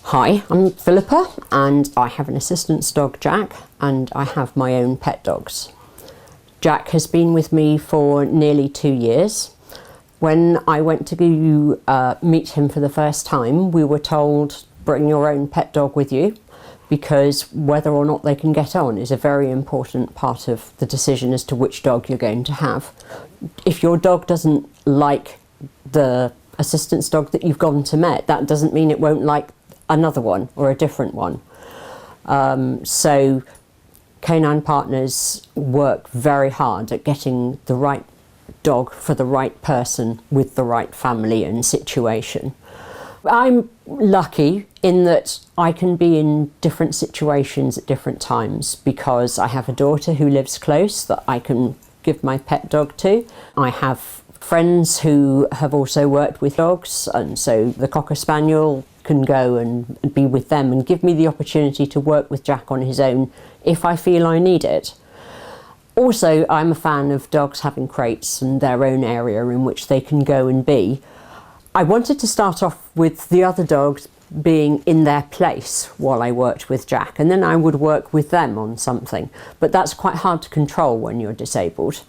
Hi, I'm Philippa and I have an assistance dog, Jack, and I have my own pet dogs. Jack has been with me for nearly 2 years. When I went to meet him for the first time, we were told, bring your own pet dog with you, because whether or not they can get on is a very important part of the decision as to which dog you're going to have. If your dog doesn't like the assistance dog that you've gone to meet, that doesn't mean it won't like another one or a different one. So Canine Partners work very hard at getting the right dog for the right person with the right family and situation. I'm lucky in that I can be in different situations at different times because I have a daughter who lives close that I can give my pet dog to. I have friends who have also worked with dogs, and so the Cocker Spaniel can go and be with them and give me the opportunity to work with Jack on his own if I feel I need it. Also, I'm a fan of dogs having crates and their own area in which they can go and be. I wanted to start off with the other dogs being in their place while I worked with Jack, and then I would work with them on something, but that's quite hard to control when you're disabled.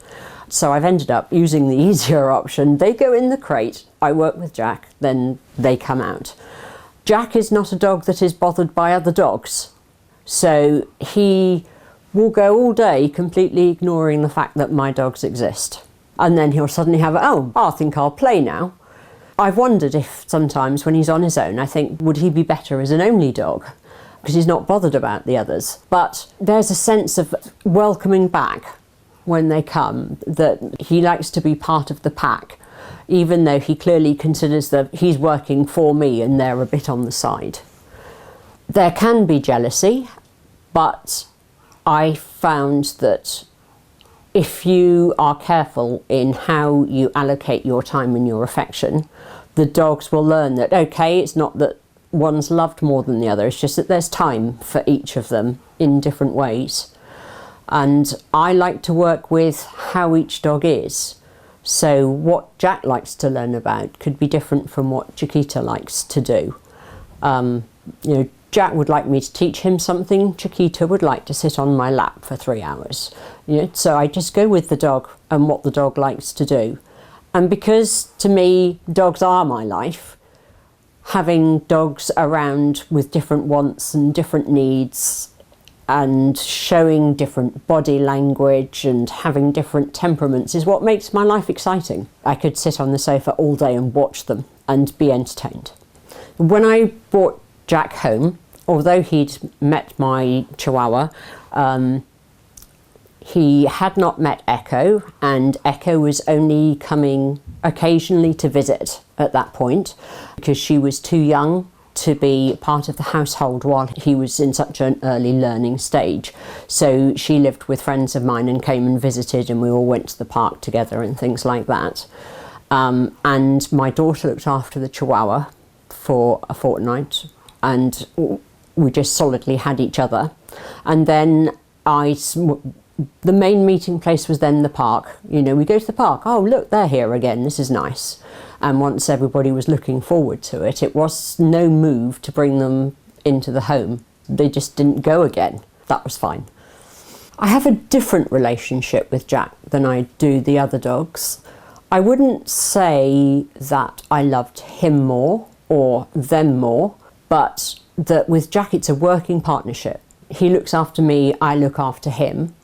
So I've ended up using the easier option. They go in the crate, I work with Jack, then they come out. Jack is not a dog that is bothered by other dogs, so he will go all day completely ignoring the fact that my dogs exist. And then he'll suddenly have, oh, I think I'll play now. I've wondered if sometimes when he's on his own, I think, would he be better as an only dog? Because he's not bothered about the others. But there's a sense of welcoming back when they come, that he likes to be part of the pack, even though he clearly considers that he's working for me and they're a bit on the side. There can be jealousy, but I found that if you are careful in how you allocate your time and your affection, the dogs will learn that, okay, it's not that one's loved more than the other, it's just that there's time for each of them in different ways. And I like to work with how each dog is. So what Jack likes to learn about could be different from what Chiquita likes to do. Jack would like me to teach him something, Chiquita would like to sit on my lap for 3 hours. So I just go with the dog and what the dog likes to do. And because to me, dogs are my life, having dogs around with different wants and different needs and showing different body language and having different temperaments is what makes my life exciting. I could sit on the sofa all day and watch them and be entertained. When I brought Jack home, although he'd met my Chihuahua, he had not met Echo, and Echo was only coming occasionally to visit at that point because she was too young to be part of the household while he was in such an early learning stage. So she lived with friends of mine and came and visited, and we all went to the park together and things like that. And my daughter looked after the Chihuahua for a fortnight, and we just solidly had each other. And then the main meeting place was then the park. We go to the park, oh look, they're here again, this is nice. And once everybody was looking forward to it, it was no move to bring them into the home. They just didn't go again. That was fine. I have a different relationship with Jack than I do the other dogs. I wouldn't say that I loved him more or them more, but that with Jack it's a working partnership. He looks after me, I look after him,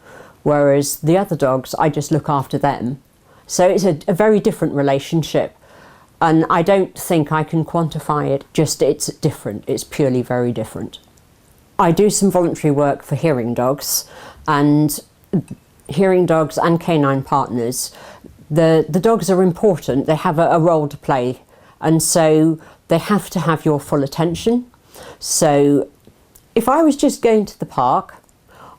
whereas the other dogs, I just look after them. So it's a very different relationship. And I don't think I can quantify it, just it's different, it's purely very different. I do some voluntary work for hearing dogs, and hearing dogs and Canine Partners, the dogs are important, they have a role to play, and so they have to have your full attention. So if I was just going to the park,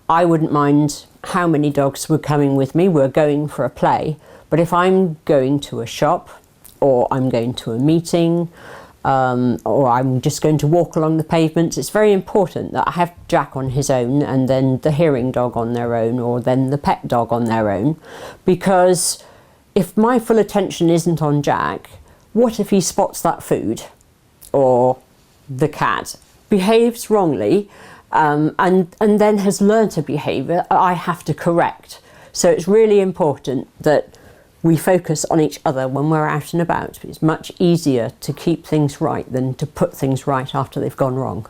I wouldn't mind how many dogs were coming with me, we're going for a play, but if I'm going to a shop, or I'm going to a meeting, or I'm just going to walk along the pavement, it's very important that I have Jack on his own and then the hearing dog on their own, or then the pet dog on their own. Because if my full attention isn't on Jack, what if he spots that food or the cat? behaves wrongly and then has learnt a behaviour, I have to correct. So it's really important that we focus on each other when we're out and about. It's much easier to keep things right than to put things right after they've gone wrong.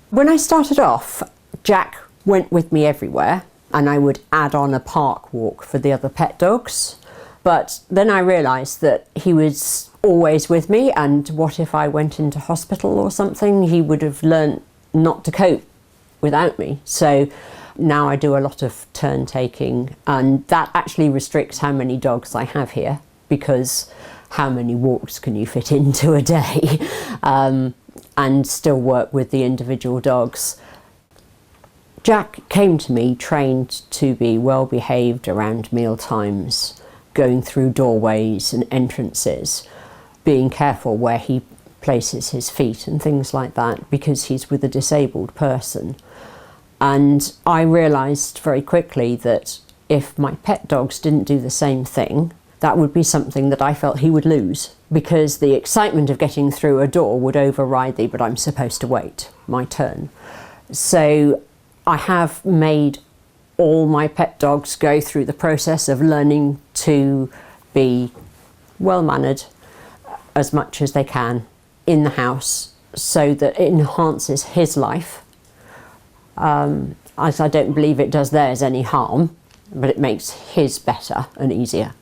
When I started off, Jack went with me everywhere, and I would add on a park walk for the other pet dogs. But then I realised that he was always with me, and what if I went into hospital or something? He would have learnt not to cope without me. So now I do a lot of turn taking, and that actually restricts how many dogs I have here, because how many walks can you fit into a day? And still work with the individual dogs. Jack came to me trained to be well behaved around meal times, going through doorways and entrances, being careful where he places his feet and things like that, because he's with a disabled person. And I realised very quickly that if my pet dogs didn't do the same thing, that would be something that I felt he would lose, because the excitement of getting through a door would override but I'm supposed to wait my turn. So I have made all my pet dogs go through the process of learning to be well-mannered as much as they can in the house, so that it enhances his life. As I don't believe it does theirs any harm, but it makes his better and easier.